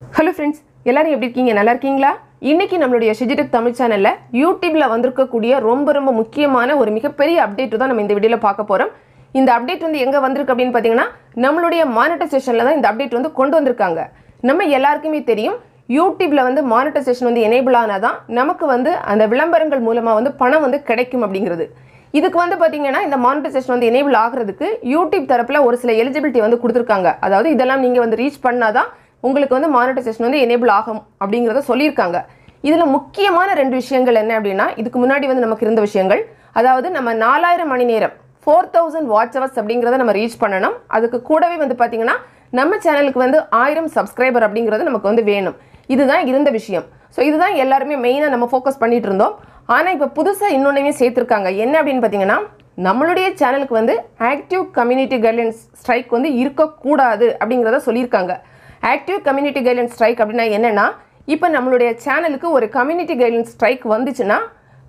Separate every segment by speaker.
Speaker 1: Hello friends, எல்லாரும் எப்படி இருக்கீங்க? நல்லா இருக்கீங்களா? இன்னைக்கு நம்மளுடைய ஷிஜிடெக் தமிழ் சேனல்ல YouTubeல வந்திருக்க கூடிய ரொம்ப முக்கியமான ஒரு மிகப்பெரிய அப்டேட் தான் நம்ம இந்த வீடியோல பார்க்க போறோம். இந்த அப்டேட் வந்து எங்க வந்திருக்கு அப்படினு பாத்தீங்கன்னா நம்மளுடைய மானிட்டைசேஷன்ல தான் இந்த அப்டேட் வந்து கொண்டு வந்திருக்காங்க. நம்ம எல்லாருக்குமே தெரியும் YouTubeல வந்து மானிட்டைசேஷன் வந்து எனேபிள் ஆனாதான் நமக்கு வந்து அந்த விளம்பரங்கள் மூலமா வந்து பணம் வந்து கிடைக்கும் அப்படிங்கிறது. இதுக்கு வந்து பாத்தீங்கன்னா இந்த மானிட்டைசேஷன் வந்து எனேபிள் ஆகிறதுக்கு YouTube தரப்புல ஒரு சில எலிஜிபிலிட்டி வந்து கொடுத்திருக்காங்க. அதாவது இதெல்லாம் நீங்க வந்து ரீச் பண்ணாதான் உங்களுக்கு வந்து மானிட்டைசேஷன் வந்து எனேபிள் ஆகும் அப்படிங்கறத சொல்லிருக்காங்க. இதுல முக்கியமான ரெண்டு விஷயங்கள் என்ன அப்படினா இதுக்கு முன்னாடி வந்து நமக்கு இருந்த விஷயங்கள், அதாவது நம்ம 4000 மணி நேரம் 4000 வாட்ச் ஹவர்ஸ் அப்படிங்கறத நம்ம ரீச் பண்ணனும். அதுக்கு கூடவே வந்து பாத்தீங்கன்னா நம்ம சேனலுக்கு வந்து 1000 சப்ஸ்கிரைபர் அப்படிங்கறது நமக்கு வந்து வேணும். இதுதான் இருந்த விஷயம். சோ இதுதான் எல்லாரும் மெயினா நம்ம ஃபோக்கஸ் பண்ணிட்டு இருந்தோம். ஆனா இப்ப புதுசா இன்னொன்னையும் சேர்த்திருக்காங்க. என்ன அப்படினு பாத்தீங்கன்னா நம்மளுடைய சேனலுக்கு வந்து ஆக்டிவ் கம்யூனிட்டி கைட்லைன்ஸ் ஸ்ட்ரைக் வந்து இருக்க கூடாது அப்படிங்கறத சொல்லிருக்காங்க. ஆக்டிவ் கம்யூனிட்டி கைட்லைன்ஸ் ஸ்ட்ரைக் அப்படினா என்னன்னா இப்போ நம்மளுடைய சேனலுக்கு ஒரு கம்யூனிட்டி கைட்லைன்ஸ் ஸ்ட்ரைக் வந்துச்சுனா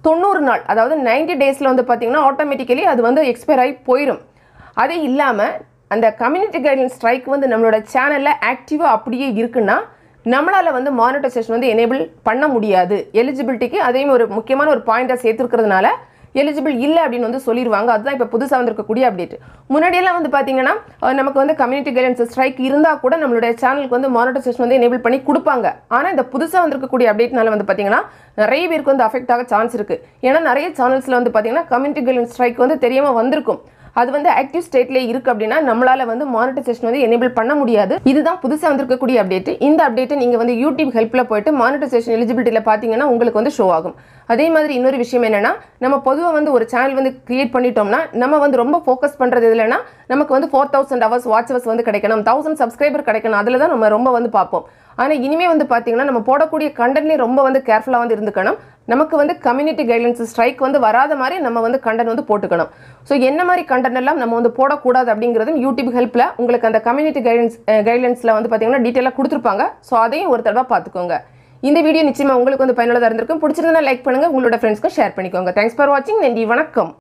Speaker 1: 90 நாள் அதாவது 90 டேஸ்ல வந்து பாத்தீங்கன்னா ஆட்டோமேட்டிக்கலி அது வந்து எக்ஸ்பயர் ஆகி போயிடும். அது இல்லாம அந்த கம்யூனிட்டி கைட்லைன்ஸ் ஸ்ட்ரைக் வந்து நம்மளோட சேனல்ல ஆக்டிவா அப்படியே இருக்குன்னா நம்மளால வந்து மானிட்டைசேஷன் வந்து எனேபிள் பண்ண முடியாது. எலிஜிபிலிட்டிக்கு அதையும் ஒரு முக்கியமான ஒரு பாயிண்டா சேர்த்திருக்கிறதுனால எலிஜிபிள் இல்ல அப்படினு வந்து சொல்லிருவாங்க. அதுதான் இப்ப புதுசா வந்திருக்கக்கூடிய அப்டேட். முன்னாடி எல்லாம் வந்து பாத்தீங்கன்னா நமக்கு வந்து கம்யூனிட்டி கைட்லைன்ஸ் ஸ்ட்ரைக் இருந்தா கூட நம்மளுடைய சேனலுக்கு வந்து மானிட்டைசேஷன் வந்து எனேபிள் பண்ணி கொடுப்பாங்க. ஆனா இந்த புதுசா வந்திருக்கக்கூடிய அப்டேட்னால வந்து பாத்தீங்கன்னா நிறைய பேருக்கு வந்து அஃபெக்ட் ஆக சான்ஸ் இருக்கு. ஏன்னா நிறைய சேனல்ஸ்ல வந்து பாத்தீங்கன்னா கம்யூனிட்டி கைட்லைன்ஸ் ஸ்ட்ரைக் வந்து தெரியாம வந்திருக்கும். அது வந்து ஆக்டிவ் ஸ்டேட்ல இருக்கு அப்படினா நம்மளால வந்து மானிட்டைசேஷன் வந்து எனேபிள் பண்ண முடியாது. இதுதான் புதுசா வந்திருக்கக்கூடிய அப்டேட். இந்த அப்டேட் நீங்க வந்து YouTube ஹெல்ப்ல போய்ட்டு மானிட்டைசேஷன் எலிஜிபிலிட்டில பாத்தீங்கன்னா உங்களுக்கு வந்து ஷோ ஆகும். அதே மாதிரி இன்னொரு விஷயம் என்னன்னா நம்ம பொதுவா வந்து ஒரு சேனல் வந்து கிரியேட் பண்ணிட்டோம்னா நம்ம வந்து ரொம்ப ஃபோக்கஸ் பண்றது எதுலனா நமக்கு வந்து 4000 hours வாட்ச் ஹவர்ஸ் வந்து கிடைக்கணும், 1000 சப்ஸ்கிரைபர் கிடைக்கணும். அதுல தான் நம்ம ரொம்ப வந்து பாப்போம். ஆனா இனிமே வந்து பாத்தீங்கன்னா நம்ம போடக்கூடிய கண்டென்ட்லயே ரொம்ப வந்து கேர்ஃபுல்லா வந்து இருந்துக்கணும். நமக்கு வந்து கம்யூனிட்டி கைட்லைன்ஸ் ஸ்ட்ரைக் வந்து வராத மாதிரி நம்ம வந்து கண்டென்ட் வந்து போட்டுக்கணும். சோ என்ன மாதிரி கண்டென்ட் எல்லாம் நம்ம வந்து போடக்கூடாது அப்படிங்கறதும் YouTube ஹெல்ப்ல உங்களுக்கு அந்த கம்யூனிட்டி கைட்லைன்ஸ்ல வந்து பாத்தீங்கன்னா டீடைலா கொடுத்திருப்பாங்க. சோ அதையும் ஒரு தடவை பாத்துக்கோங்க. இந்த வீடியோ நிச்சயமா உங்களுக்கு வந்து பயனுள்ளதா இருந்திருக்கும். பிடிச்சிருந்தா லைக் பண்ணுங்க, உங்களோட ஃப்ரெண்ட்ஸ்க்கு ஷேர் பண்ணிக்கோங்க. தேங்க்ஸ் ஃபார் வாட்சிங். நன்றி, வணக்கம்.